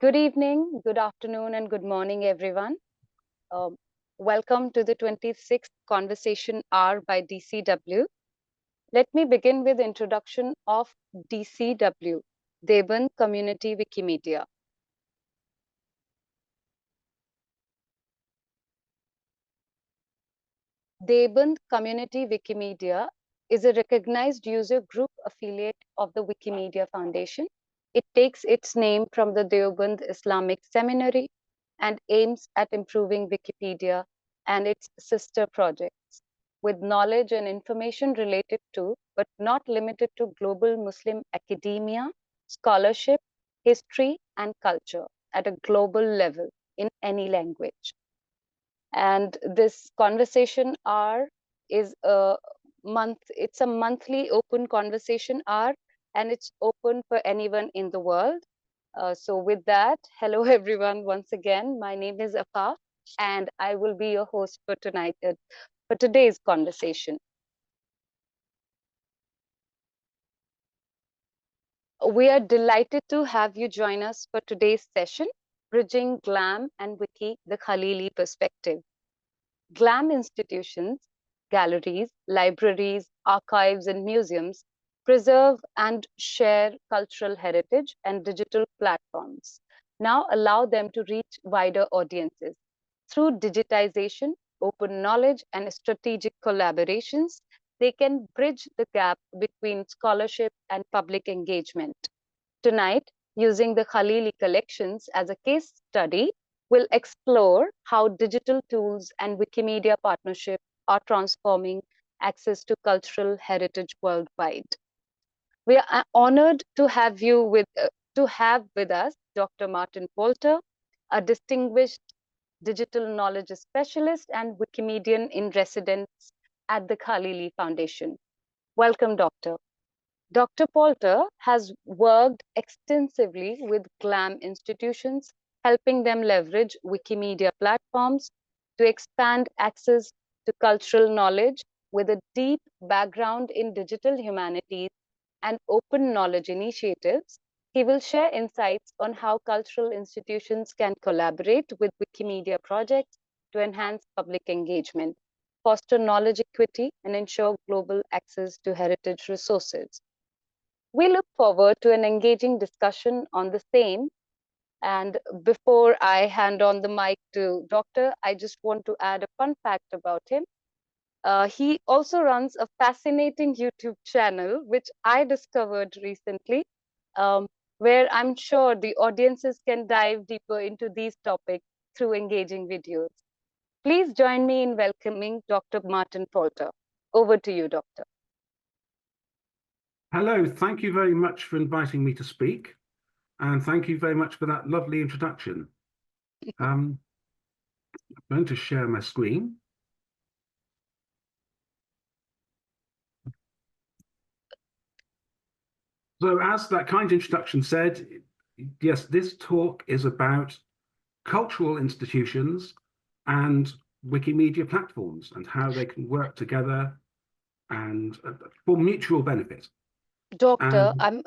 Good evening, good afternoon, and good morning, everyone. Um, Welcome to the 26th Conversation Hour by DCW. Let me begin with introduction of DCW, Deban Community Wikimedia. Deban Community Wikimedia is a recognized user group affiliate of the Wikimedia Foundation. It takes its name from the Deoband Islamic Seminary and aims at improving Wikipedia and its sister projects with knowledge and information related to, but not limited to, global Muslim academia, scholarship, history, and culture at a global level in any language. And this conversation hour is it's a monthly open conversation hour, and it's open for anyone in the world. So with that, hello everyone once again. My name is Afa, and I will be your host for for today's conversation. We are delighted to have you join us for today's session, Bridging GLAM and Wiki, the Khalili Perspective. GLAM institutions, galleries, libraries, archives, and museums preserve and share cultural heritage, and digital platforms now allow them to reach wider audiences. Through digitization, open knowledge, and strategic collaborations, they can bridge the gap between scholarship and public engagement. Tonight, using the Khalili Collections as a case study, we'll explore how digital tools and Wikimedia partnership are transforming access to cultural heritage worldwide. We are honored to have with us Dr. Martin Poulter, a distinguished digital knowledge specialist and Wikimedian in residence at the Khalili Foundation. Welcome, Doctor. Dr. Poulter has worked extensively with GLAM institutions, helping them leverage Wikimedia platforms to expand access to cultural knowledge. With a deep background in digital humanities and open knowledge initiatives, he will share insights on how cultural institutions can collaborate with Wikimedia projects to enhance public engagement, foster knowledge equity, and ensure global access to heritage resources. We look forward to an engaging discussion on the same. And before I hand on the mic to Doctor, I just want to add a fun fact about him. He also runs a fascinating YouTube channel, which I discovered recently, um, where I'm sure the audiences can dive deeper into these topics through engaging videos. Please join me in welcoming Dr. Martin Poulter. Over to you, Doctor. Hello, thank you very much for inviting me to speak, and thank you very much for that lovely introduction. I'm going to share my screen. So as that kind introduction said, yes, this talk is about cultural institutions and Wikimedia platforms and how they can work together and for mutual benefit. Doctor, And,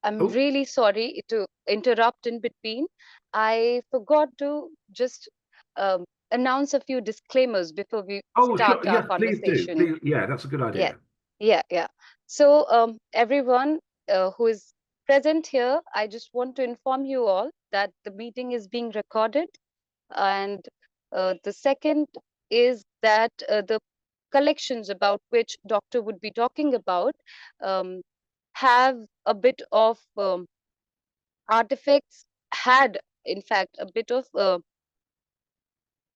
I'm really sorry to interrupt in between. I forgot to just um, announce a few disclaimers before we start sure, our yes, please do. conversation. Please, yeah, that's a good Yeah, idea. yeah. So, everyone who is present here, I just want to inform you all that the meeting is being recorded. And the second is that the collections about which Doctor would be talking about um, have a bit of artifacts, had in fact a bit of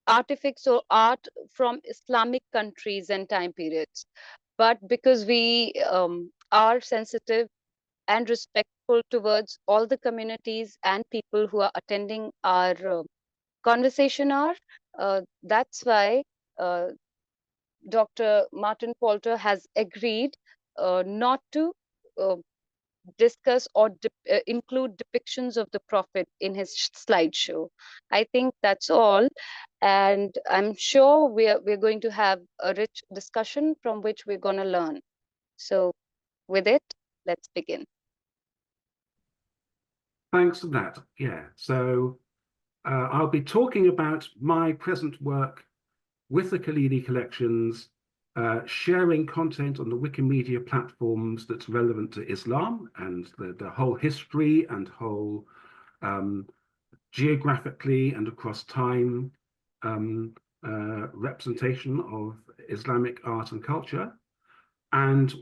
artifacts or art from Islamic countries and time periods. But because we are sensitive and respectful towards all the communities and people who are attending our conversation hour, that's why uh, Dr. Martin Poulter has agreed not to uh, discuss or include depictions of the Prophet in his slideshow. I think that's all. And I'm sure we're going to have a rich discussion from which we're going to learn. So with it, let's begin. Thanks for that. Yeah. So I'll be talking about my present work with the Khalili Collections, sharing content on the Wikimedia platforms that's relevant to Islam and the whole history and whole um, geographically and across time um, representation of Islamic art and culture. And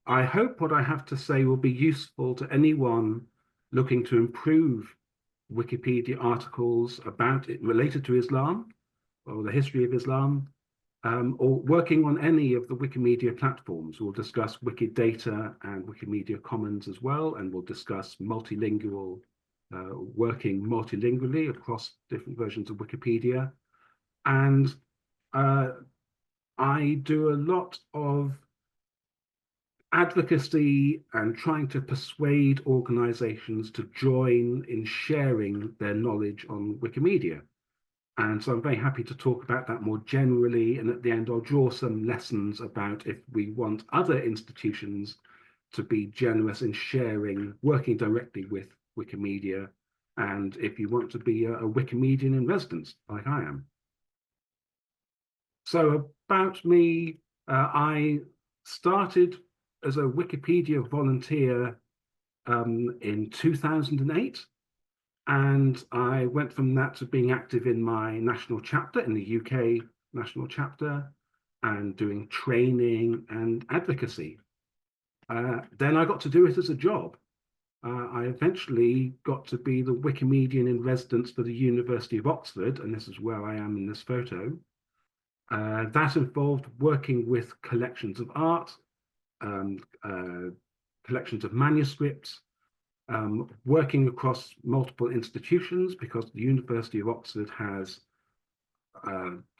I hope what I have to say will be useful to anyone looking to improve Wikipedia articles about it related to Islam or the history of Islam, or working on any of the Wikimedia platforms. We'll discuss Wikidata and Wikimedia Commons as well, and we'll discuss multilingual, working multilingually across different versions of Wikipedia. And I do a lot of advocacy and trying to persuade organizations to join in sharing their knowledge on Wikimedia. And so I'm very happy to talk about that more generally. And at the end, I'll draw some lessons about if we want other institutions to be generous in sharing, working directly with Wikimedia, and if you want to be a Wikimedian in residence, like I am. So about me, I started as a Wikipedia volunteer in 2008. And I went from that to being active in my national chapter, in the UK national chapter, and doing training and advocacy. Then I got to do it as a job. I eventually got to be the Wikimedian in residence for the University of Oxford, and this is where I am in this photo. That involved working with collections of art, um, collections of manuscripts, working across multiple institutions, because the University of Oxford has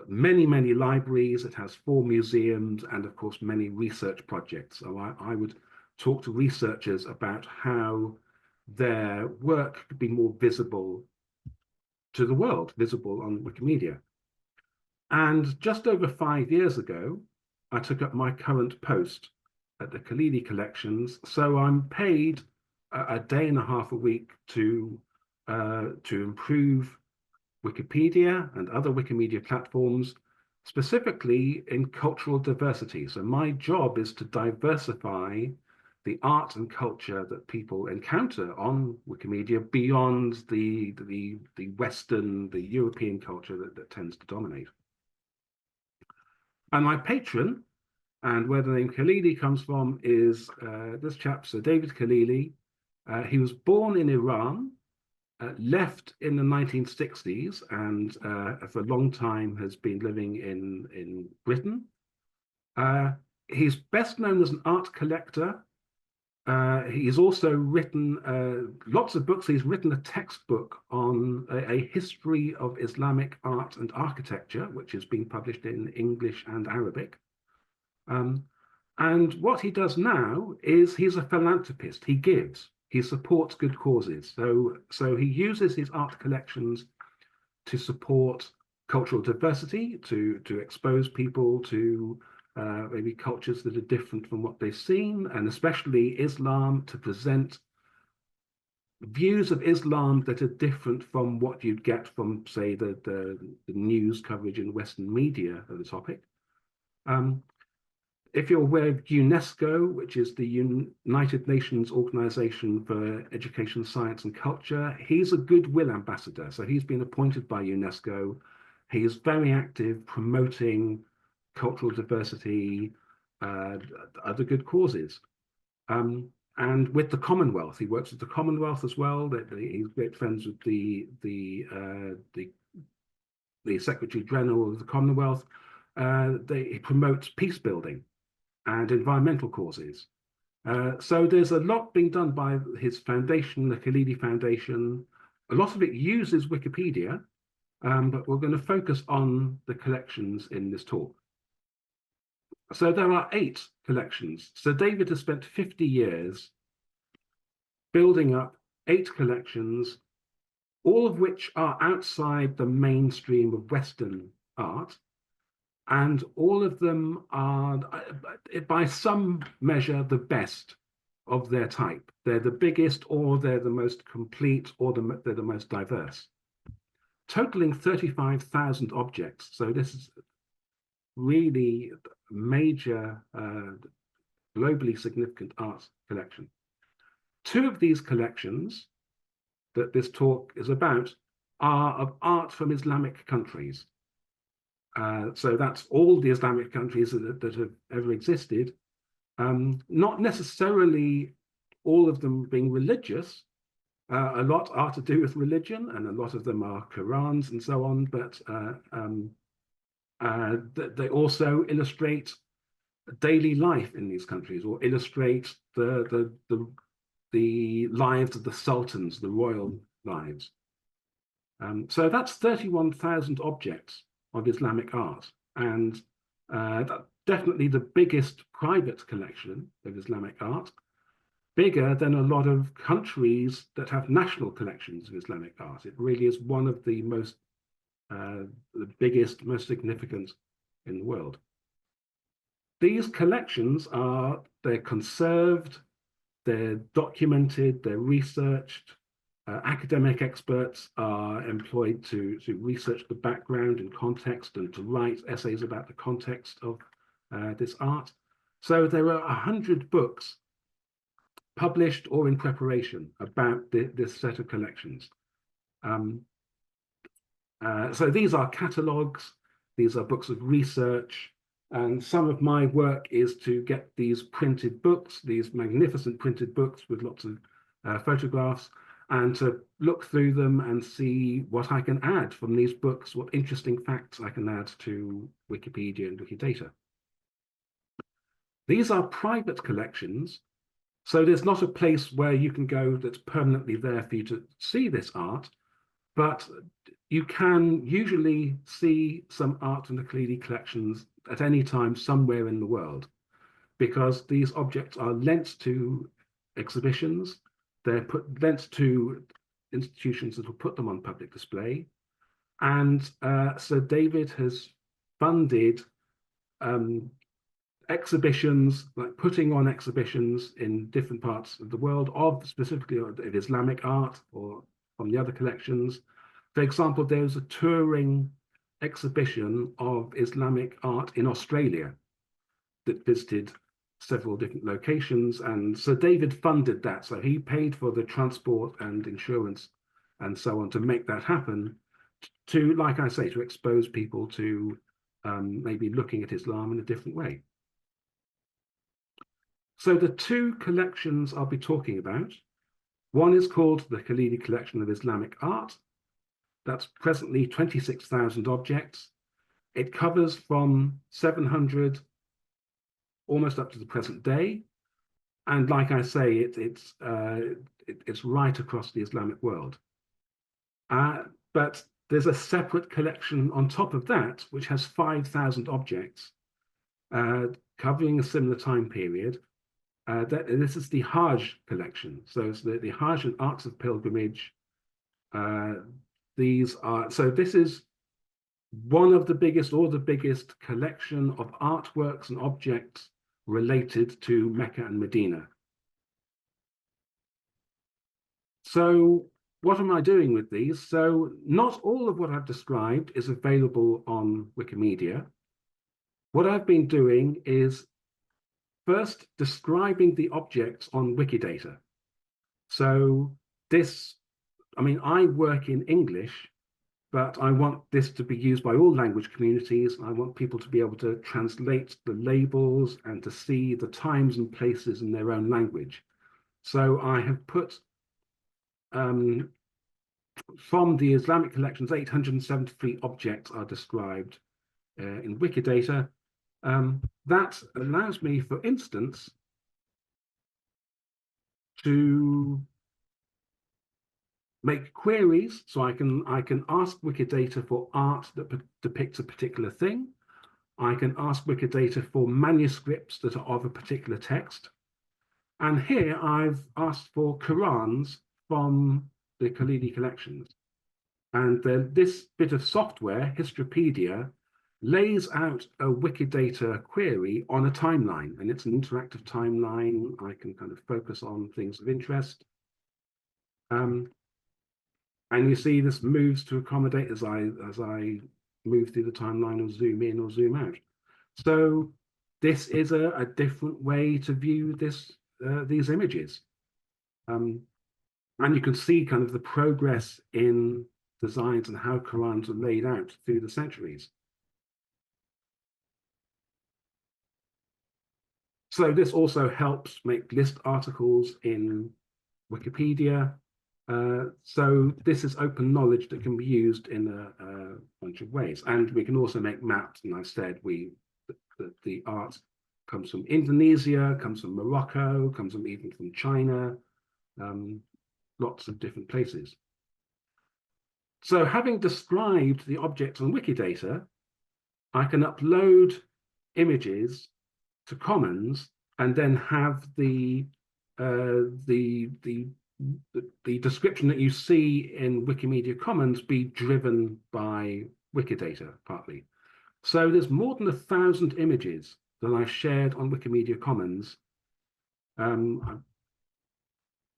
many, many libraries. It has 4 museums and, of course, many research projects. So I would talk to researchers about how their work could be more visible to the world, visible on Wikimedia. And just over 5 years ago, I took up my current post at the Khalili Collections. So I'm paid a day and a half a week to improve Wikipedia and other Wikimedia platforms, specifically in cultural diversity. So my job is to diversify the art and culture that people encounter on Wikimedia beyond the Western, the European culture that tends to dominate. And my patron, and where the name Khalili comes from, is this chap, Sir David Khalili. He was born in Iran, left in the 1960s, and for a long time has been living in Britain. He's best known as an art collector. He's also written lots of books. He's written a textbook on a history of Islamic art and architecture, which has been published in English and Arabic. And what he does now is he's a philanthropist. He gives, he supports good causes. So he uses his art collections to support cultural diversity, to expose people to maybe cultures that are different from what they've seen, and especially Islam, to present views of Islam that are different from what you'd get from, say, the news coverage in Western media of the topic. If you're aware of UNESCO, which is the United Nations Organization for Education, Science and Culture, he's a goodwill ambassador. So he's been appointed by UNESCO. He is very active promoting cultural diversity, other good causes. And with the Commonwealth, he works with the Commonwealth as well. He's great friends with the Secretary General of the Commonwealth. He promotes peace building and environmental causes. So there's a lot being done by his foundation, the Khalili Foundation. A lot of it uses Wikipedia, but we're going to focus on the collections in this talk. So there are 8 collections. So David has spent 50 years building up 8 collections, all of which are outside the mainstream of Western art. And all of them are, by some measure, the best of their type. They're the biggest, or they're the most complete, or they're the most diverse, totaling 35,000 objects. So this is really a major, globally significant art collection. Two of these collections that this talk is about are of art from Islamic countries. So that's all the Islamic countries that have ever existed. Not necessarily all of them being religious. A lot are to do with religion, and a lot of them are Qurans and so on, but they also illustrate daily life in these countries, or illustrate the lives of the sultans, the royal lives. So that's 31,000 objects of Islamic art, and definitely the biggest private collection of Islamic art, bigger than a lot of countries that have national collections of Islamic art. It really is one of the most, the biggest, most significant in the world. These collections they're conserved, they're documented, they're researched. Academic experts are employed to research the background and context and to write essays about the context of this art. So there are 100 books published or in preparation about this set of collections. So these are catalogues, these are books of research, and some of my work is to get these printed books, these magnificent printed books with lots of photographs, and to look through them and see what I can add from these books, what interesting facts I can add to Wikipedia and Wikidata. These are private collections, so there's not a place where you can go that's permanently there for you to see this art, but you can usually see some art from the Khalili collections at any time somewhere in the world, because these objects are lent to exhibitions, they're lent to institutions that will put them on public display. And so David has funded exhibitions, like putting on exhibitions in different parts of the world of specifically of Islamic art or from the other collections. For example, there was a touring exhibition of Islamic art in Australia that visited several different locations, and so David funded that. So he paid for the transport and insurance and so on to make that happen, to, like I say, to expose people to maybe looking at Islam in a different way. So the two collections I'll be talking about, one is called the Khalili Collection of Islamic Art. That's presently 26,000 objects. It covers from 700 almost up to the present day. And like I say, it's right across the Islamic world. But there's a separate collection on top of that, which has 5,000 objects covering a similar time period. This is the Hajj collection. So it's the Hajj and Arts of Pilgrimage. So this is one of the biggest, or the biggest collection of artworks and objects related to Mecca and Medina. So what am I doing with these? So not all of what I've described is available on Wikimedia. What I've been doing is first describing the objects on Wikidata. So I work in English, but I want this to be used by all language communities. I want people to be able to translate the labels and to see the times and places in their own language. So I have put, from the Islamic collections, 873 objects are described in Wikidata. That allows me, for instance, to make queries. So I can ask Wikidata for art that depicts a particular thing. I can ask Wikidata for manuscripts that are of a particular text. And here I've asked for Qurans from the Khalili collections. And then this bit of software, Historypedia, lays out a Wikidata query on a timeline, and it's an interactive timeline. I can kind of focus on things of interest. And you see this moves to accommodate as I move through the timeline or zoom in or zoom out. So this is a different way to view these images. And you can see kind of the progress in designs and how Qurans are laid out through the centuries. So this also helps make list articles in Wikipedia. So this is open knowledge that can be used in a bunch of ways. And we can also make maps. And I said the art comes from Indonesia, comes from Morocco, comes from even from China, lots of different places. So having described the objects on Wikidata, I can upload images to Commons and then have the description that you see in Wikimedia Commons be driven by Wikidata partly. So there's more than 1,000 images that I've shared on Wikimedia Commons.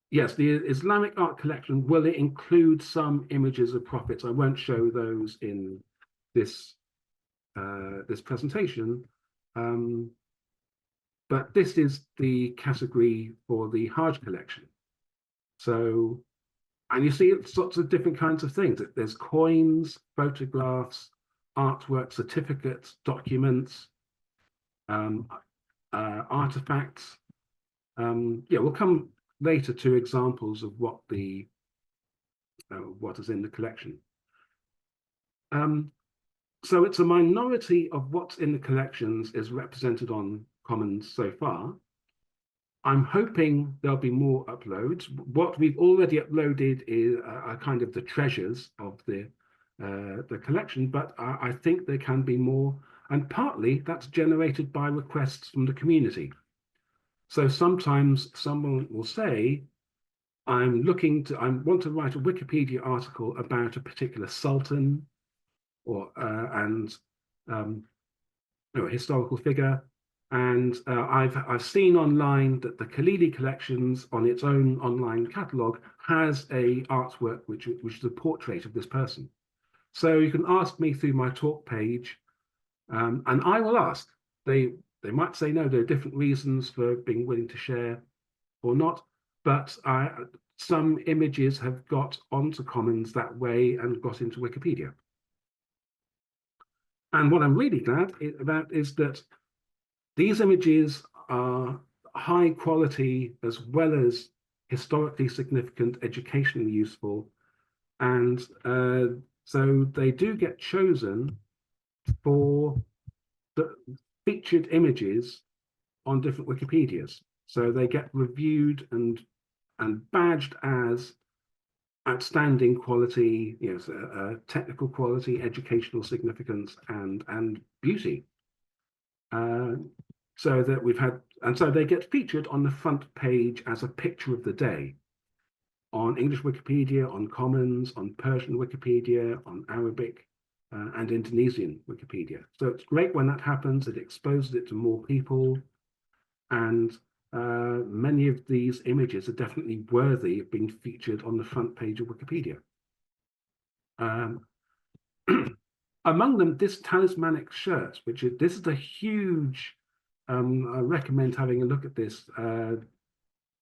Yes, the Islamic art collection, will it include some images of prophets? I won't show those in this this presentation, but this is the category for the Hajj collection. So, and you see lots of different kinds of things. There's coins, photographs, artwork, certificates, documents, artifacts. Yeah, we'll come later to examples of what is in the collection. So it's a minority of what's in the collections is represented on Commons so far. I'm hoping there'll be more uploads. What we've already uploaded is kind of the treasures of the collection, but I think there can be more, and partly that's generated by requests from the community. So sometimes someone will say, I want to write a Wikipedia article about a particular sultan or a historical figure, and I've seen online that the Khalili Collections on its own online catalogue has a artwork which is a portrait of this person. So you can ask me through my talk page, and I will ask. They might say no, there are different reasons for being willing to share or not, but some images have got onto Commons that way and got into Wikipedia. And what I'm really glad about is that these images are high quality as well as historically significant, educationally useful. And so they do get chosen for the featured images on different Wikipedias. So they get reviewed and badged as outstanding quality, technical quality, educational significance, and beauty. So that so they get featured on the front page as a picture of the day on English Wikipedia, on Commons, on Persian Wikipedia, on Arabic, and Indonesian Wikipedia. So it's great when that happens. It exposes it to more people, and many of these images are definitely worthy of being featured on the front page of Wikipedia. Among them, this talismanic shirt, this is a huge, I recommend having a look at this,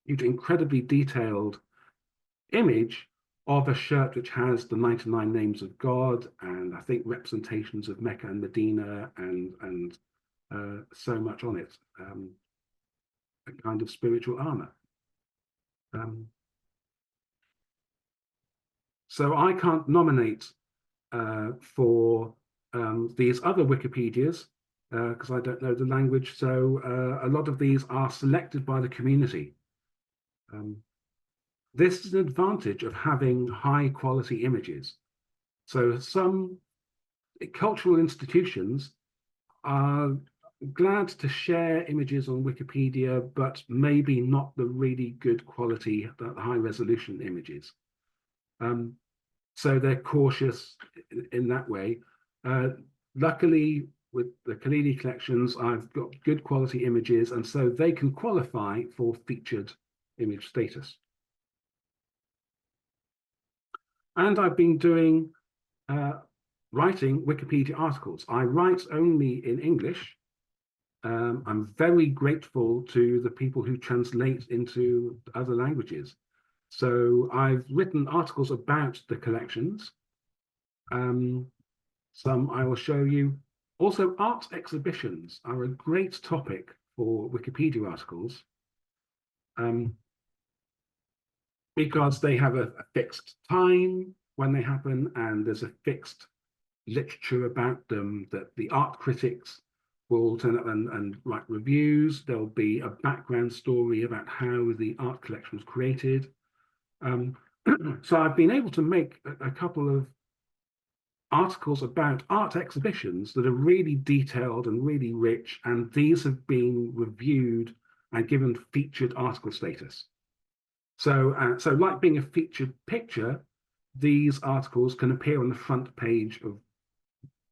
huge, incredibly detailed image of a shirt which has the 99 names of God, and I think representations of Mecca and Medina, and so much on it, a kind of spiritual armor. So I can't nominate for these other Wikipedias because I don't know the language. So a lot of these are selected by the community. This is an advantage of having high quality images. So some cultural institutions are glad to share images on Wikipedia, but maybe not the really good quality, the high resolution images. So they're cautious in that way. Luckily, with the Khalili collections, I've got good quality images, and so they can qualify for featured image status. And I've been doing writing Wikipedia articles. I write only in English. I'm very grateful to the people who translate into other languages. So I've written articles about the collections. Some I will show you. Also, art exhibitions are a great topic for Wikipedia articles because they have a fixed time when they happen, and there's a fixed literature about them that the art critics will turn up and write reviews. There'll be a background story about how the art collection was created. So I've been able to make a couple of articles about art exhibitions that are really detailed and really rich, and these have been reviewed and given featured article status. So, so like being a featured picture, these articles can appear on the front page of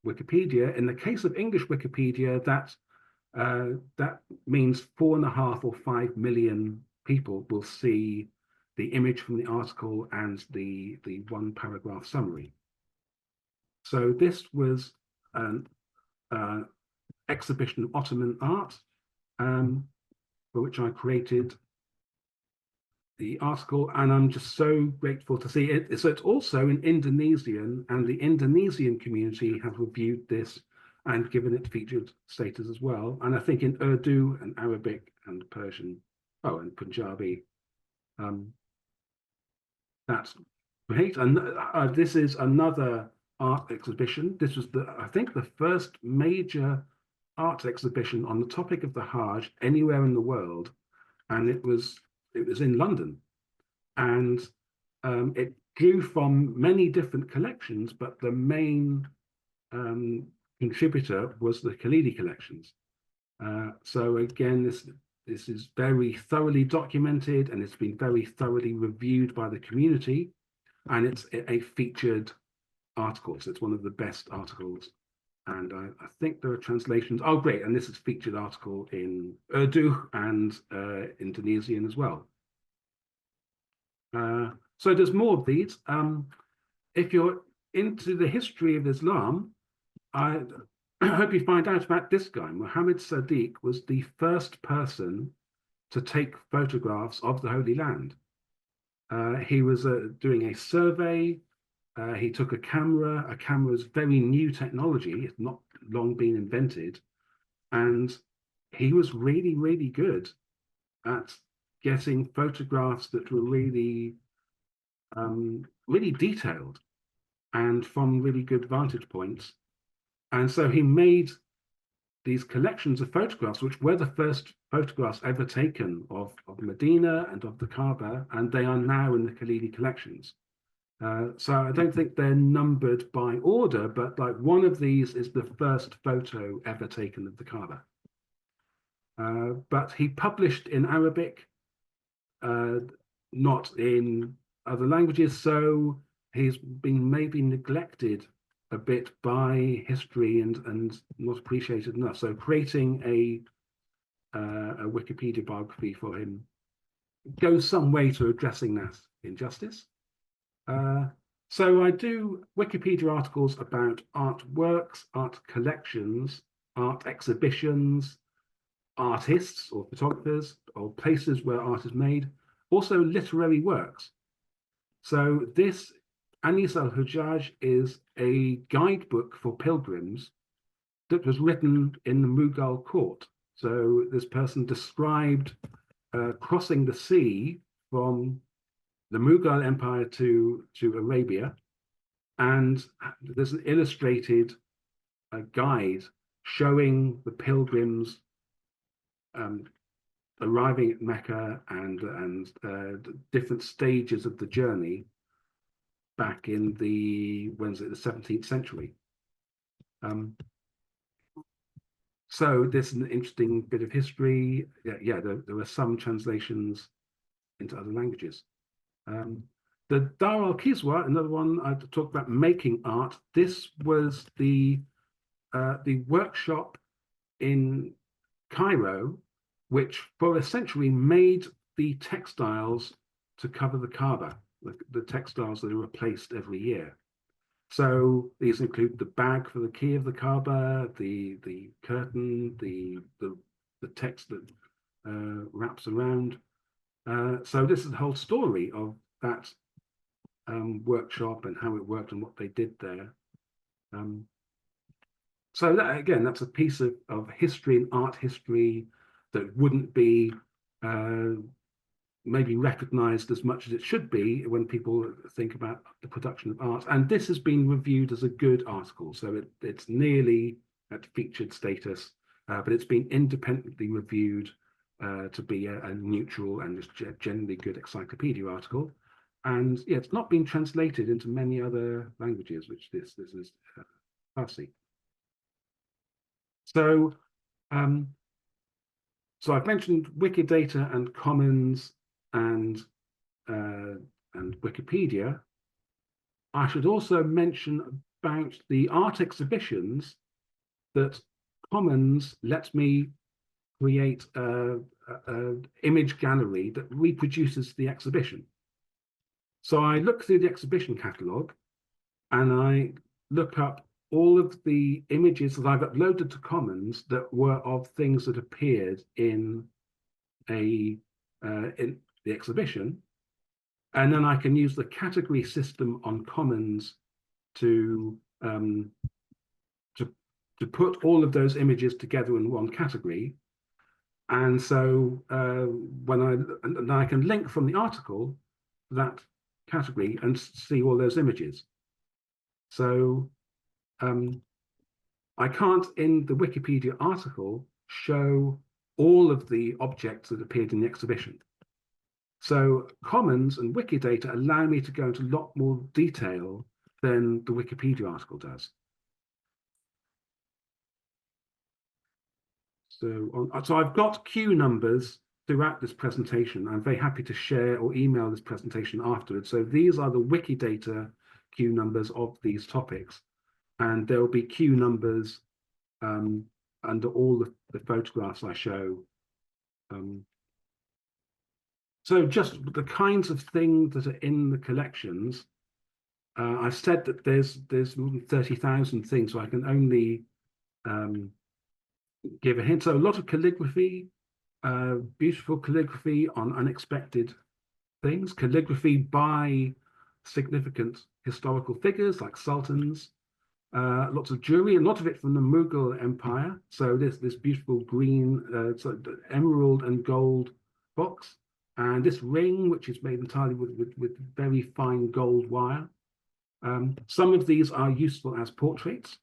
Wikipedia. In the case of English Wikipedia, that means 4.5 or 5 million people will see the image from the article and the one paragraph summary. So this was an exhibition of Ottoman art, for which I created the article, and I'm just so grateful to see it. So it's also in Indonesian, and the Indonesian community have reviewed this and given it featured status as well. And I think in Urdu and Arabic and Persian, oh, and Punjabi, that's great. And this is another art exhibition. This was I think the first major art exhibition on the topic of the Hajj anywhere in the world, and it was in London, and it drew from many different collections, but the main contributor was the Khalili Collections. So again, this is very thoroughly documented, and it's been very thoroughly reviewed by the community, and it's a featured article. So it's one of the best articles, and I think there are translations. Oh, great! And this is a featured article in Urdu and Indonesian as well. So there's more of these. If you're into the history of Islam, I hope you find out about this guy. Muhammad Sadiq was the first person to take photographs of the Holy Land. He was doing a survey. He took a camera. A camera is very new technology. It's not long been invented. And he was really, really good at getting photographs that were really, really detailed and from really good vantage points. And so he made these collections of photographs, which were the first photographs ever taken of Medina and of the Kaaba, and they are now in the Khalili collections. So I don't think they're numbered by order, but like one of these is the first photo ever taken of the Kaaba. But he published in Arabic, not in other languages, so he's been maybe neglected a bit by history and not appreciated enough. So creating a Wikipedia biography for him goes some way to addressing that injustice. So I do Wikipedia articles about artworks, art collections, art exhibitions, artists or photographers or places where art is made, also literary works. So this Anis al-Hujjaj is a guidebook for pilgrims that was written in the Mughal court. So this person described crossing the sea from the Mughal Empire to Arabia, and there's an illustrated guide showing the pilgrims arriving at Mecca and different stages of the journey back in the 17th century. So this is an interesting bit of history. Yeah, there are some translations into other languages. The Dar al-Kiswa, another one I talked about making art. This was the the workshop in Cairo, which for a century made the textiles to cover the Kaaba, the textiles that are replaced every year. So these include the bag for the key of the Kaaba, the curtain, the text that wraps around. So this is the whole story of that workshop and how it worked and what they did there. So that, again, that's a piece of history and art history that wouldn't be maybe recognized as much as it should be when people think about the production of art. And this has been reviewed as a good article. So it's nearly at featured status, but it's been independently reviewed to be a neutral and just generally good encyclopedia article. And yeah, it's not been translated into many other languages, which this is Farsi. So, so I've mentioned Wikidata and Commons and Wikipedia. I should also mention about the art exhibitions that Commons lets me create an image gallery that reproduces the exhibition. So I look through the exhibition catalogue and I look up all of the images that I've uploaded to Commons that were of things that appeared in in the exhibition, and then I can use the category system on Commons to put all of those images together in one category. And so when I can link from the article that category and see all those images. So I can't, in the Wikipedia article, show all of the objects that appeared in the exhibition. So Commons and Wikidata allow me to go into a lot more detail than the Wikipedia article does. So I've got queue numbers throughout this presentation. I'm very happy to share or email this presentation afterwards. So these are the Wikidata queue numbers of these topics. And there will be queue numbers under all the photographs I show. So just the kinds of things that are in the collections. I said that there's more than 30,000 things, so I can only give a hint. So a lot of calligraphy, beautiful calligraphy on unexpected things, calligraphy by significant historical figures like sultans, lots of jewelry, and a lot of it from the Mughal Empire. So this beautiful green, emerald and gold box, and this ring, which is made entirely with very fine gold wire. Some of these are useful as portraits.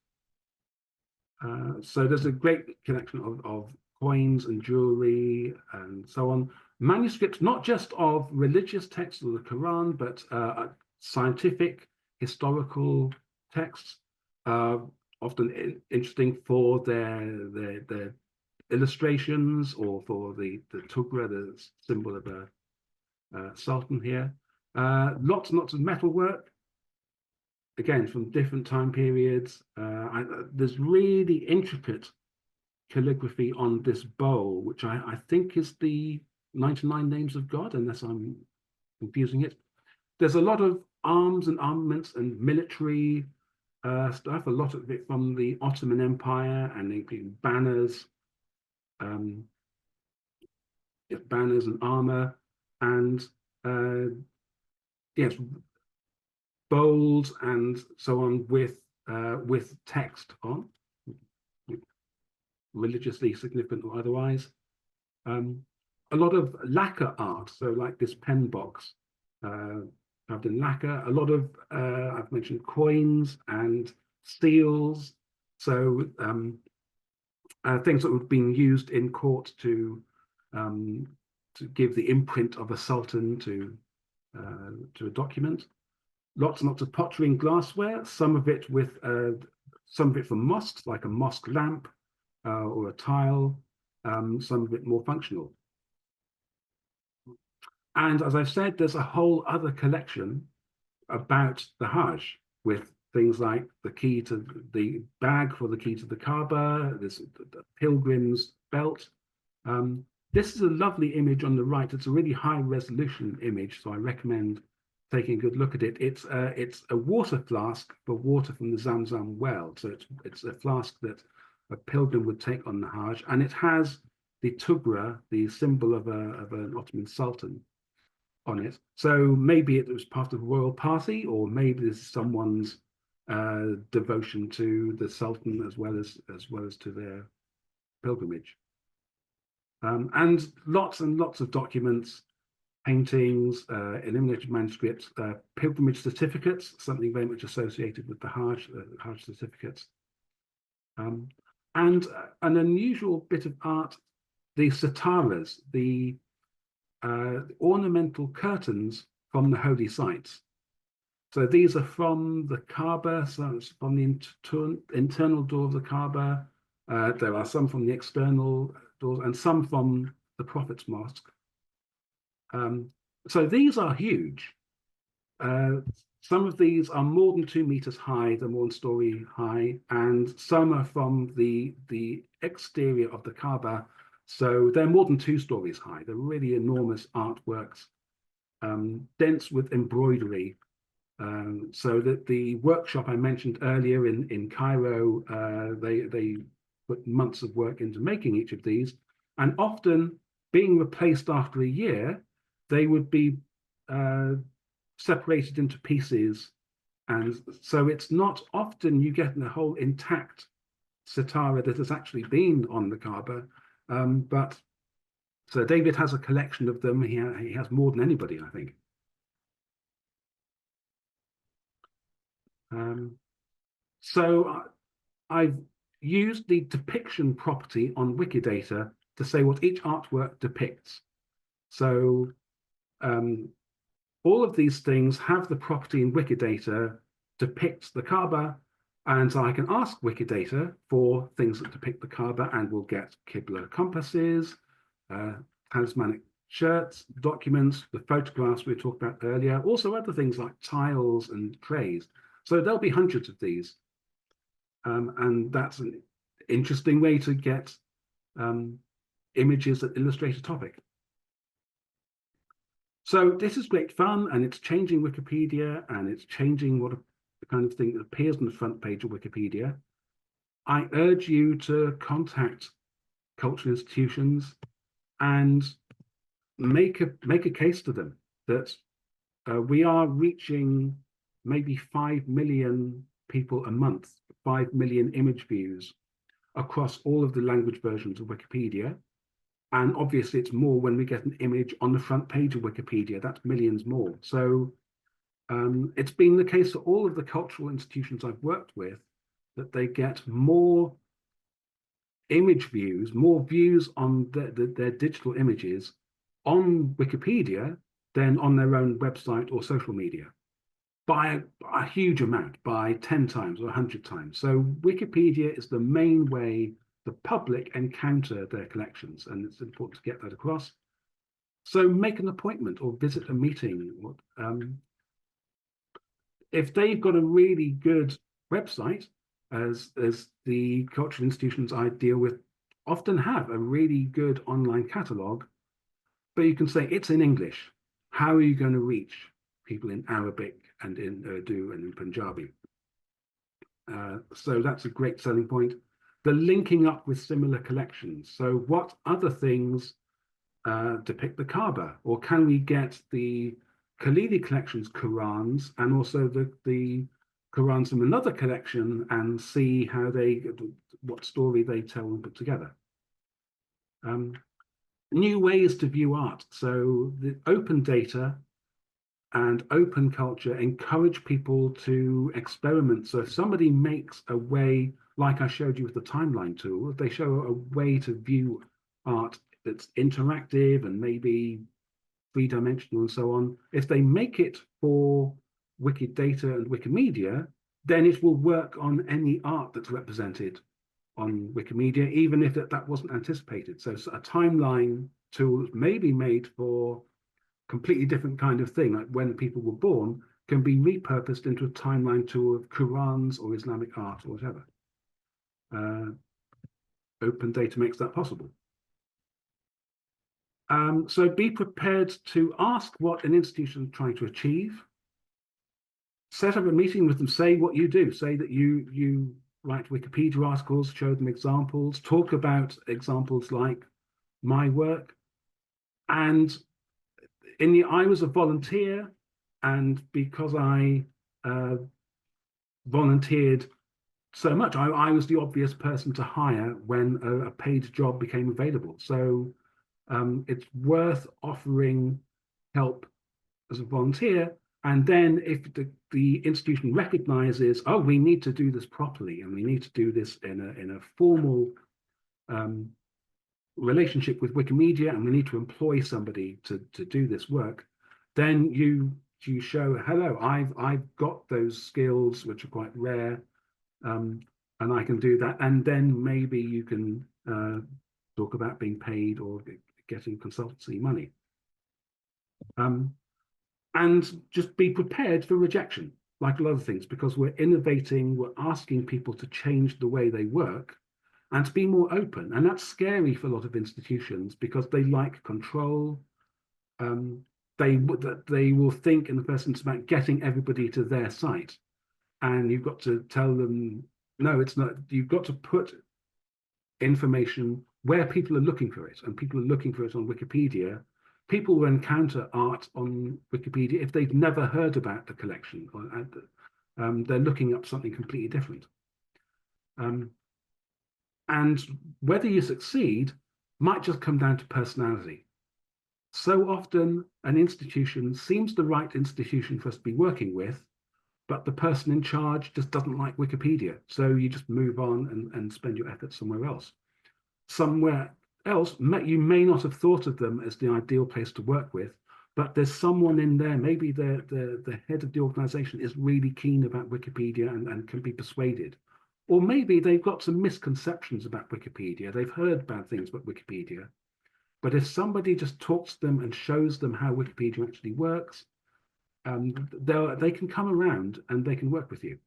So there's a great collection of coins and jewelry and so on. Manuscripts, not just of religious texts or the Quran, but scientific, historical texts, often interesting for their illustrations or for the tugra, the symbol of a sultan here. Lots and lots of metalwork, again, from different time periods. There's really intricate calligraphy on this bowl, which I think is the 99 Names of God, unless I'm confusing it. There's a lot of arms and armaments and military stuff, a lot of it from the Ottoman Empire, and including banners, banners and armor, and yes, bowls and so on with text on, religiously significant or otherwise. A lot of lacquer art, so like this pen box carved in lacquer. A lot of I've mentioned coins and seals, so things that have been used in court to give the imprint of a sultan to a document. Lots and lots of pottery and glassware, some of it from mosques, like a mosque lamp or a tile, some of it more functional. And as I said, there's a whole other collection about the Hajj with things like the key to the bag for the key to the Kaaba, this the pilgrim's belt. This is a lovely image on the right. It's a really high resolution image, so I recommend taking a good look at it. It's a water flask for water from the Zamzam well. So it's a flask that a pilgrim would take on the Hajj, and it has the tugra, the symbol of an Ottoman Sultan, on it. So maybe it was part of a royal party, or maybe this is someone's devotion to the Sultan as well as to their pilgrimage. And lots of documents, paintings, illuminated manuscripts, pilgrimage certificates, something very much associated with the Hajj certificates. And an unusual bit of art, the sitaras, the ornamental curtains from the holy sites. So these are from the Kaaba, so it's from the internal door of the Kaaba. There are some from the external doors and some from the Prophet's Mosque. So these are huge. Some of these are more than 2 meters high, they're more than story high, and some are from the exterior of the Kaaba. So they're more than 2 stories high. They're really enormous artworks, dense with embroidery. So that the workshop I mentioned earlier in Cairo, they put months of work into making each of these, and often being replaced after a year, they would be separated into pieces. And so it's not often you get a whole intact sitara that has actually been on the Kaaba. But Sir David has a collection of them. He has more than anybody, I think. So I've used the depiction property on Wikidata to say what each artwork depicts. So all of these things have the property in Wikidata depicts the Kaaba, and so I can ask Wikidata for things that depict the Kaaba, and we'll get Qibla compasses, talismanic shirts, documents, the photographs we talked about earlier, also other things like tiles and trays. So there'll be hundreds of these. And that's an interesting way to get images that illustrate a topic. So this is great fun, and it's changing Wikipedia, and it's changing what the kind of thing that appears on the front page of Wikipedia. I urge you to contact cultural institutions and make a case to them that we are reaching maybe 5 million people a month, 5 million image views across all of the language versions of Wikipedia. And obviously it's more when we get an image on the front page of Wikipedia, that's millions more. So it's been the case for all of the cultural institutions I've worked with that they get more image views, more views on their digital images on Wikipedia than on their own website or social media, by a huge amount, by 10 times or 100 times. So Wikipedia is the main way the public encounter their collections, and it's important to get that across. So make an appointment or visit a meeting. If they've got a really good website, as the cultural institutions I deal with often have a really good online catalogue, but you can say it's in English. How are you going to reach people in Arabic and in Urdu and in Punjabi? So that's a great selling point. The linking up with similar collections. So what other things depict the Kaaba? Or can we get the Khalili Collections Qurans and also the Qurans from another collection and see how what story they tell and put together? New ways to view art. So the open data and open culture encourage people to experiment. So if somebody makes a way, like I showed you with the timeline tool, if they show a way to view art that's interactive and maybe 3-dimensional and so on, if they make it for Wikidata and Wikimedia, then it will work on any art that's represented on Wikimedia, even if that wasn't anticipated. So a timeline tool may be made for completely different kind of thing, like when people were born, can be repurposed into a timeline tool of Qurans or Islamic art or whatever. Open data makes that possible. So be prepared to ask what an institution is trying to achieve. Set up a meeting with them, say what you do, say that you write Wikipedia articles, show them examples, talk about examples like my work. And I was a volunteer, and because I volunteered so much, I was the obvious person to hire when a paid job became available. So it's worth offering help as a volunteer. And then if the institution recognizes, oh, we need to do this properly, and we need to do this in a formal relationship with Wikimedia, and we need to employ somebody to do this work, then you show, hello, I've got those skills which are quite rare, and I can do that. And then maybe you can talk about being paid or getting consultancy money. And just be prepared for rejection, like a lot of things, because we're innovating, we're asking people to change the way they work and to be more open. And that's scary for a lot of institutions because they like control. They will think in the first instance about getting everybody to their site. And you've got to tell them, no, it's not. You've got to put information where people are looking for it. And people are looking for it on Wikipedia. People will encounter art on Wikipedia if they've never heard about the collection. They're looking up something completely different. And whether you succeed might just come down to personality. So often an institution seems the right institution for us to be working with, but the person in charge just doesn't like Wikipedia. So you just move on and spend your efforts somewhere else. Somewhere else, you may not have thought of them as the ideal place to work with, but there's someone in there, maybe the head of the organization is really keen about Wikipedia and can be persuaded. Or maybe they've got some misconceptions about Wikipedia. They've heard bad things about Wikipedia. But if somebody just talks to them and shows them how Wikipedia actually works, they can come around and they can work with you.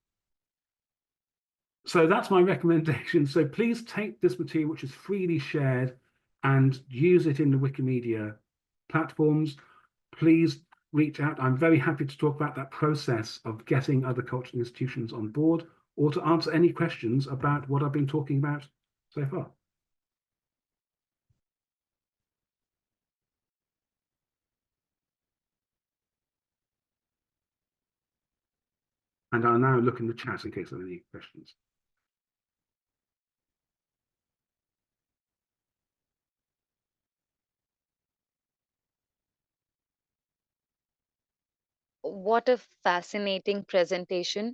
So that's my recommendation. So please take this material, which is freely shared, and use it in the Wikimedia platforms. Please reach out. I'm very happy to talk about that process of getting other cultural institutions on board, or to answer any questions about what I've been talking about so far. And I'll now look in the chat in case there are any questions. What a fascinating presentation.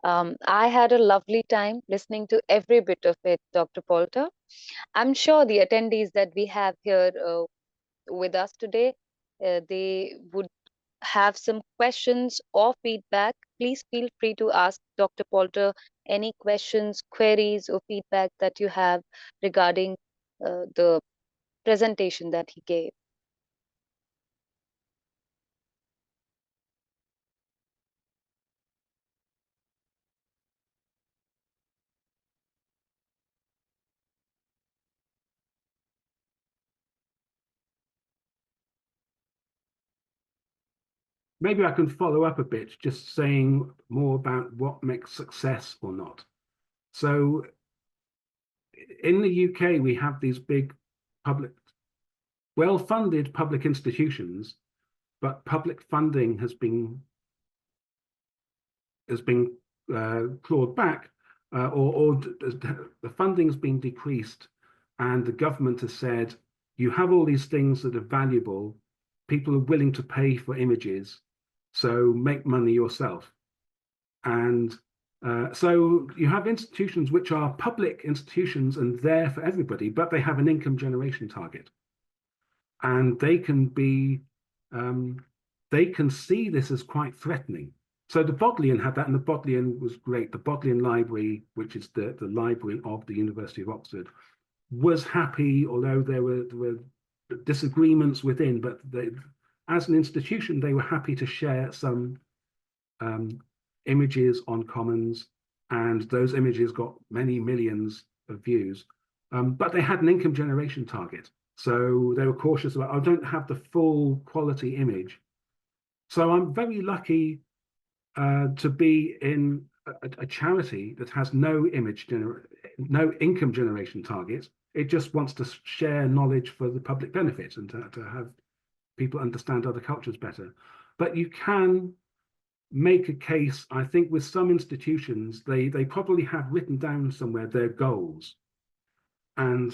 I had a lovely time listening to every bit of it, Dr. Poulter. I'm sure the attendees that we have here with us today, they would have some questions or feedback. Please feel free to ask Dr. Poulter any questions, queries, or feedback that you have regarding the presentation that he gave. Maybe I can follow up a bit, just saying more about what makes success or not. So in the UK, we have these big public, well-funded public institutions, but public funding has been clawed back, or the funding has been decreased, and the government has said, you have all these things that are valuable, people are willing to pay for images, so make money yourself. And so you have institutions which are public institutions and there for everybody, but they have an income generation target. And they can see this as quite threatening. So the Bodleian had that, and the Bodleian was great. The Bodleian Library, which is the library of the University of Oxford, was happy, although there were disagreements within, but as an institution, they were happy to share some images on Commons, and those images got many millions of views. But they had an income generation target. So they were cautious about, I don't have the full quality image. So I'm very lucky to be in a charity that has no income generation target. It just wants to share knowledge for the public benefit and to have people understand other cultures better. But you can make a case, I think, with some institutions, they probably have written down somewhere their goals. And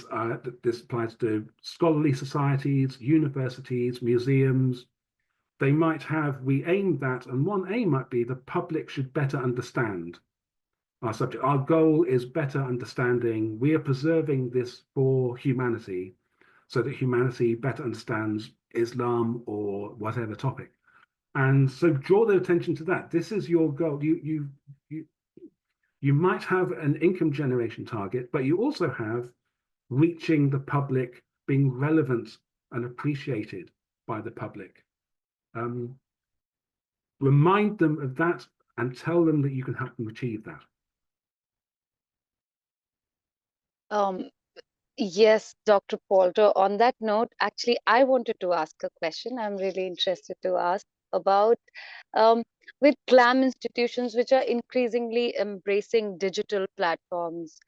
this applies to scholarly societies, universities, museums. They might have, we aim that, and one aim might be the public should better understand our subject. Our goal is better understanding. We are preserving this for humanity so that humanity better understands Islam or whatever topic. And so draw their attention to that. This is your goal. You might have an income generation target, but you also have reaching the public, being relevant and appreciated by the public. Remind them of that and tell them that you can help them achieve that. Yes, Dr. Poulter. On that note, actually, I wanted to ask a question. I'm really interested to ask about with GLAM institutions, which are increasingly embracing digital platforms.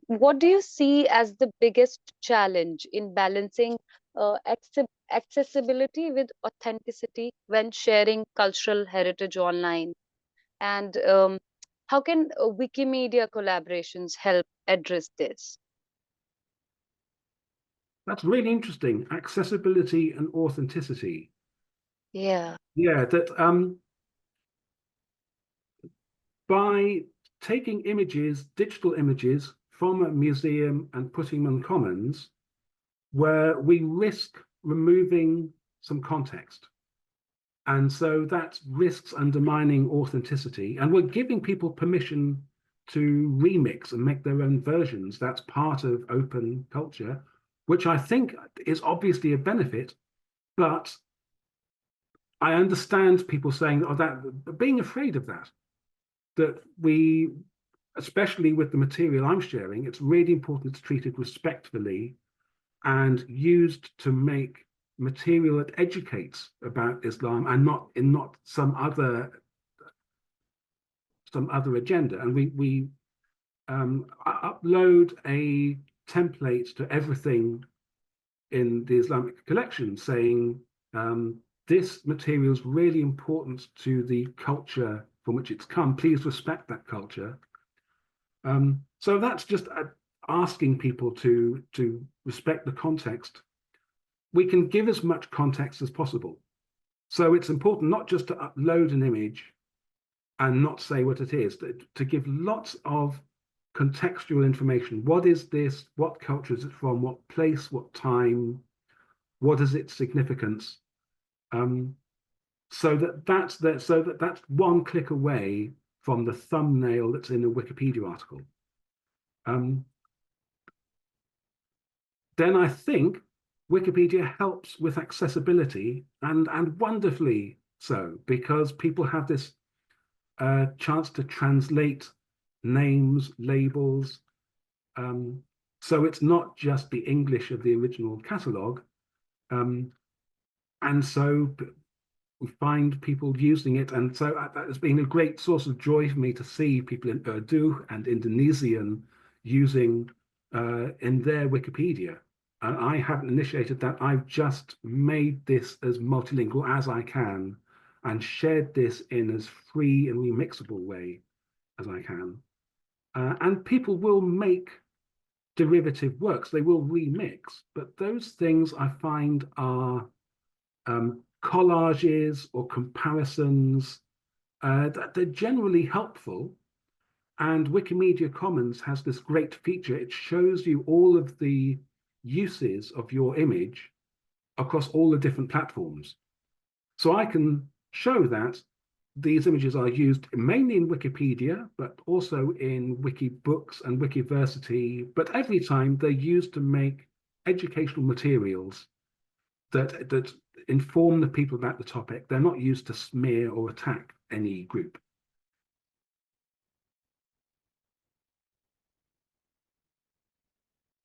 What do you see as the biggest challenge in balancing accessibility with authenticity when sharing cultural heritage online? And how can Wikimedia collaborations help address this? That's really interesting. Accessibility and authenticity. Yeah. Yeah, that by taking images, digital images from a museum and putting them on Commons, where we risk removing some context. And so that risks undermining authenticity. And we're giving people permission to remix and make their own versions. That's part of open culture, which I think is obviously a benefit. But I understand people saying, oh, that being afraid of that we, especially with the material I'm sharing, it's really important it's treated respectfully and used to make material that educates about Islam and not some other agenda. And we upload a template to everything in the Islamic collection saying this material is really important to the culture from which it's come. Please respect that culture. So that's just asking people to respect the context. We can give as much context as possible. So it's important not just to upload an image and not say what it is, to give lots of contextual information. What is this? What culture is it from? What place? What time? What is its significance? So that's one click away from the thumbnail that's in a Wikipedia article. Then I think Wikipedia helps with accessibility and wonderfully so, because people have this chance to translate names, labels. So it's not just the English of the original catalogue. And so we find people using it. And so that has been a great source of joy for me to see people in Urdu and Indonesian using in their Wikipedia. And I haven't initiated that. I've just made this as multilingual as I can and shared this in as free and remixable way as I can. And people will make derivative works. They will remix, but those things I find are collages or comparisons that they're generally helpful. And Wikimedia Commons has this great feature. It shows you all of the uses of your image across all the different platforms. So I can show that these images are used mainly in Wikipedia, but also in Wikibooks and Wikiversity. But every time they're used to make educational materials that inform the people about the topic. They're not used to smear or attack any group.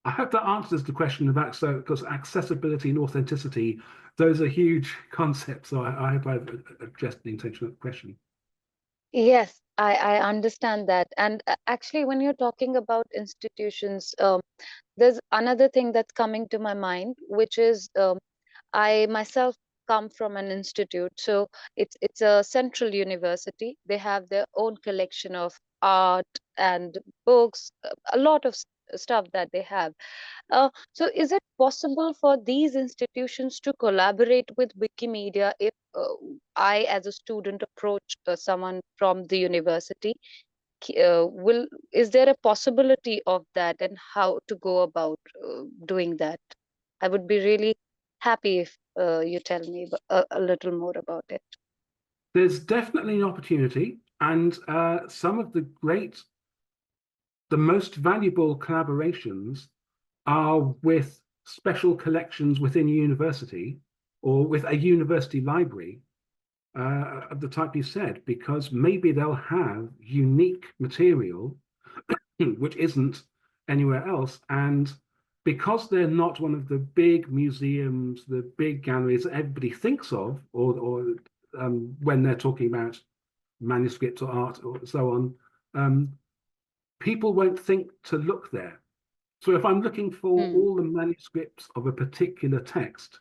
I hope that answers the question about, so because accessibility and authenticity, those are huge concepts. So I hope I've addressed the intention of the question. Yes, I understand that. And actually, when you're talking about institutions, there's another thing that's coming to my mind, which is I myself come from an institute, so it's a central university. They have their own collection of art and books, a lot of stuff that they have. So is it possible for these institutions to collaborate with Wikimedia if I, as a student, approach someone from the university? Will Is there a possibility of that, and how to go about doing that? I would be really happy if you tell me a little more about it. There's definitely an opportunity, and some of the most valuable collaborations are with special collections within a university or with a university library of the type you said, because maybe they'll have unique material which isn't anywhere else. And because they're not one of the big museums, the big galleries that everybody thinks of, or when they're talking about manuscripts or art or so on, people won't think to look there. So if I'm looking for Hmm. all the manuscripts of a particular text,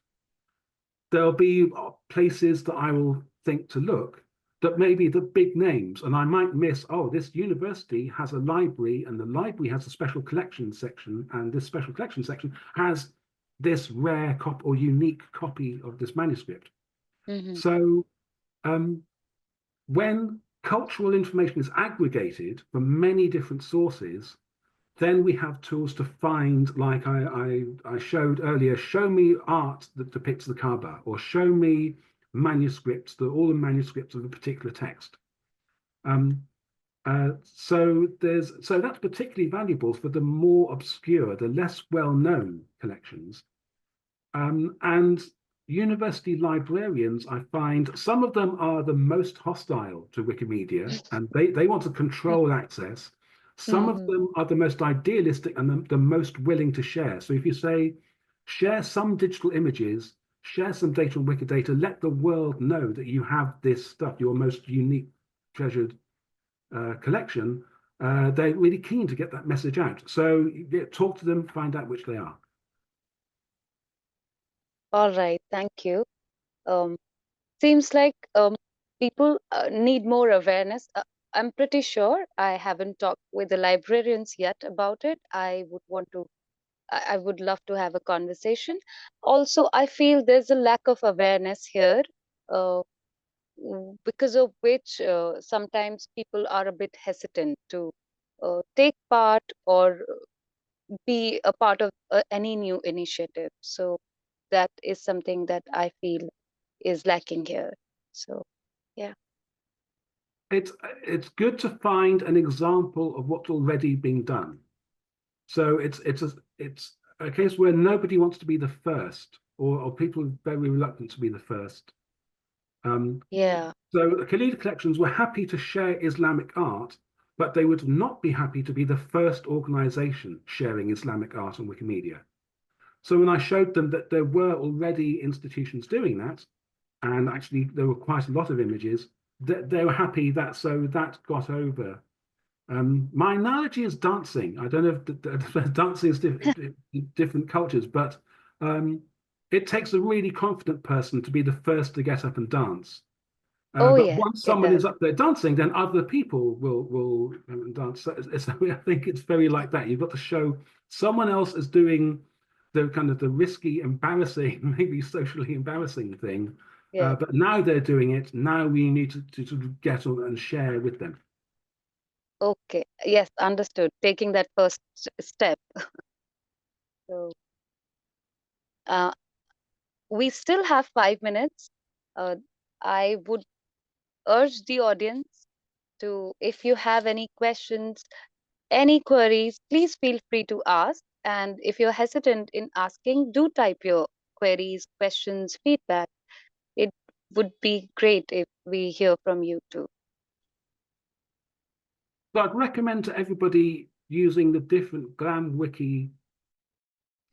there'll be places that I will think to look that may be the big names, and I might miss, oh, this university has a library, and the library has a special collection section, and this special collection section has this rare copy or unique copy of this manuscript. Hmm. So when cultural information is aggregated from many different sources, then we have tools to find, like I showed earlier, show me art that depicts the Kaaba, or show me manuscripts, all the manuscripts of a particular text. Um, so that's particularly valuable for the more obscure, the less well-known collections. And university librarians, I find some of them are the most hostile to Wikimedia, and they want to control access. Some of Hmm. them are the most idealistic and the most willing to share. So if you say, share some digital images, share some data on Wikidata, let the world know that you have this stuff, your most unique, treasured collection, they're really keen to get that message out. So talk to them, find out which they are. All right, thank you. Um, Seems like people need more awareness. I'm pretty sure I haven't talked with the librarians yet about it. I would love to have a conversation. Also, I feel there's a lack of awareness here, uh, because of which sometimes people are a bit hesitant to take part or be a part of any new initiative. So that is something that I feel is lacking here. So, yeah. It's good to find an example of what's already being done. So it's a case where nobody wants to be the first, or people are very reluctant to be the first. Um, Yeah. so the Khalili Collections were happy to share Islamic art, but they would not be happy to be the first organization sharing Islamic art on Wikimedia. So when I showed them that there were already institutions doing that, and actually there were quite a lot of images, that they were happy that so that got over. My analogy is dancing. I don't know if dancing is different cultures, but um, it takes a really confident person to be the first to get up and dance. Oh, But yeah, once it someone does. is up there dancing, then other people will dance. So I think it's very like that. You've got to show someone else is doing the kind of the risky, embarrassing, maybe socially embarrassing thing. Yeah. But now they're doing it. Now we need to sort of get on and share with them. Okay. Yes, understood. Taking that first step. So, uh, we still have 5 minutes. Uh, I would urge the audience to, if you have any questions, any queries, please feel free to ask. And if you're hesitant in asking, do type your queries, questions, feedback. It would be great if we hear from you too. So I'd recommend to everybody using the different GLAM wiki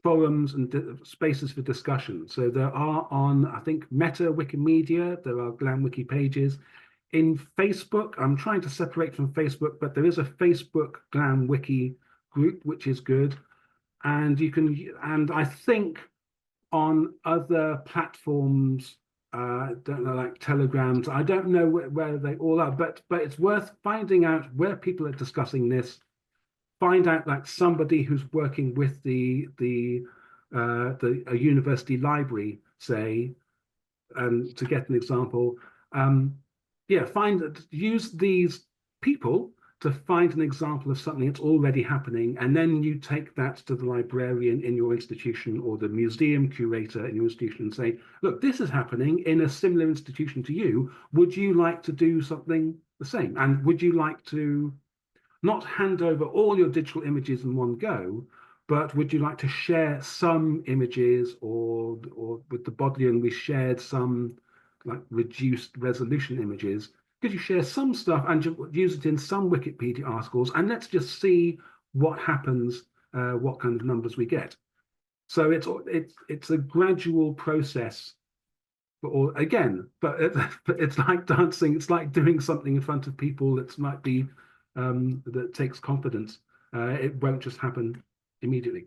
forums and spaces for discussion. So there are on, I think, Meta Wikimedia, there are GLAM wiki pages. In Facebook, I'm trying to separate from Facebook, but there is a Facebook GLAM wiki group, which is good. And you can, and I think on other platforms, don't know, like Telegrams, I don't know where they all are, but it's worth finding out where people are discussing this. Find out like somebody who's working with a university library, say, to get an example. Yeah, use these people to find an example of something that's already happening, and then you take that to the librarian in your institution or the museum curator in your institution and say, look, this is happening in a similar institution to you. Would you like to do something the same? And would you like to not hand over all your digital images in one go, but would you like to share some images, or with the Bodleian, we shared some like reduced resolution images. Could you share some stuff and use it in some Wikipedia articles, and let's just see what happens, what kind of numbers we get. So it's a gradual process. But again, but it's like dancing. It's like doing something in front of people that might be that takes confidence. It won't just happen immediately.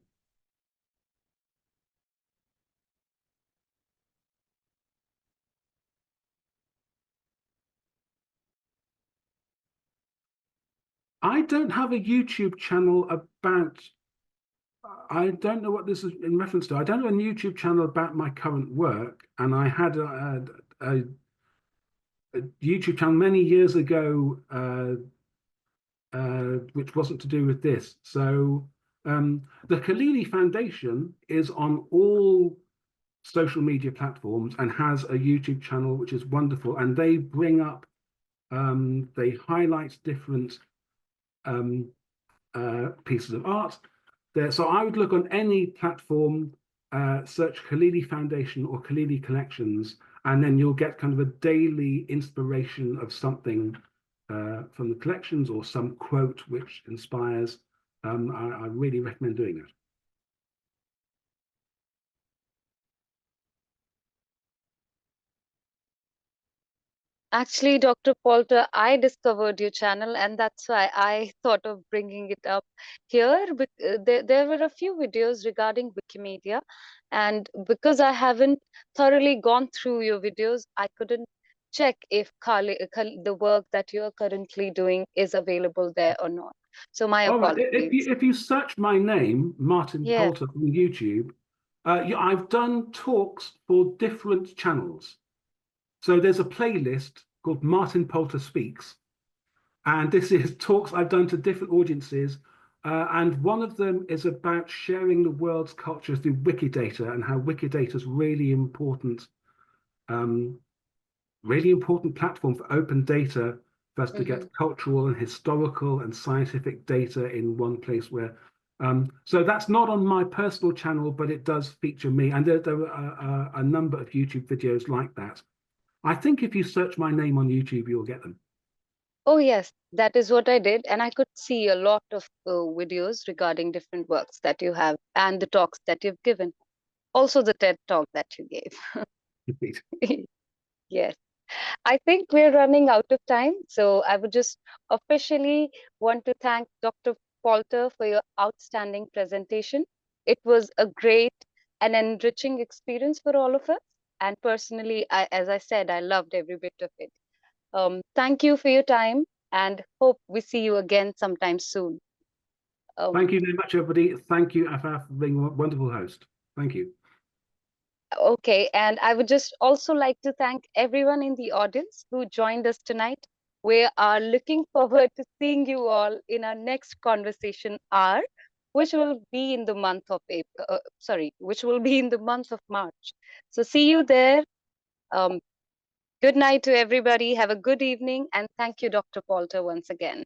I don't have a YouTube channel about. I don't know what this is in reference to. I don't have a YouTube channel about my current work, and I had a YouTube channel many years ago, which wasn't to do with this. So the Khalili Foundation is on all social media platforms and has a YouTube channel, which is wonderful. And they bring up, they highlight different pieces of art there. So I would look on any platform, search Khalili Foundation or Khalili Collections, and then you'll get kind of a daily inspiration of something from the collections or some quote which inspires. I really recommend doing that. Actually, Dr. Poulter, I discovered your channel, and that's why I thought of bringing it up here. There were a few videos regarding Wikimedia, and because I haven't thoroughly gone through your videos, I couldn't check if the work that you're currently doing is available there or not. So my All right, apologies. if you search my name, Martin Yeah. Poulter from YouTube, I've done talks for different channels. So there's a playlist called Martin Poulter Speaks, and this is talks I've done to different audiences. And one of them is about sharing the world's culture through Wikidata and how Wikidata is um, really important platform for open data for us to get Hmm. cultural and historical and scientific data in one place where. So that's not on my personal channel, but it does feature me. And there are a number of YouTube videos like that. I think if you search my name on YouTube, you'll get them. Oh, yes, that is what I did. And I could see a lot of videos regarding different works that you have and the talks that you've given. Also, the TED talk that you gave. Yes, I think we're running out of time. So I would just officially want to thank Dr. Poulter for your outstanding presentation. It was a great and enriching experience for all of us. And personally, as I said, I loved every bit of it. Thank you for your time and hope we see you again sometime soon. Um, Thank you very much, everybody. Thank you, Afaf, for being a wonderful host. Thank you. okay, and I would just also like to thank everyone in the audience who joined us tonight. We are looking forward to seeing you all in our next conversation hour, which will be in the month of April, which will be in the month of March. So see you there. Um, good night to everybody. Have a good evening, and thank you, Dr. Poulter, once again.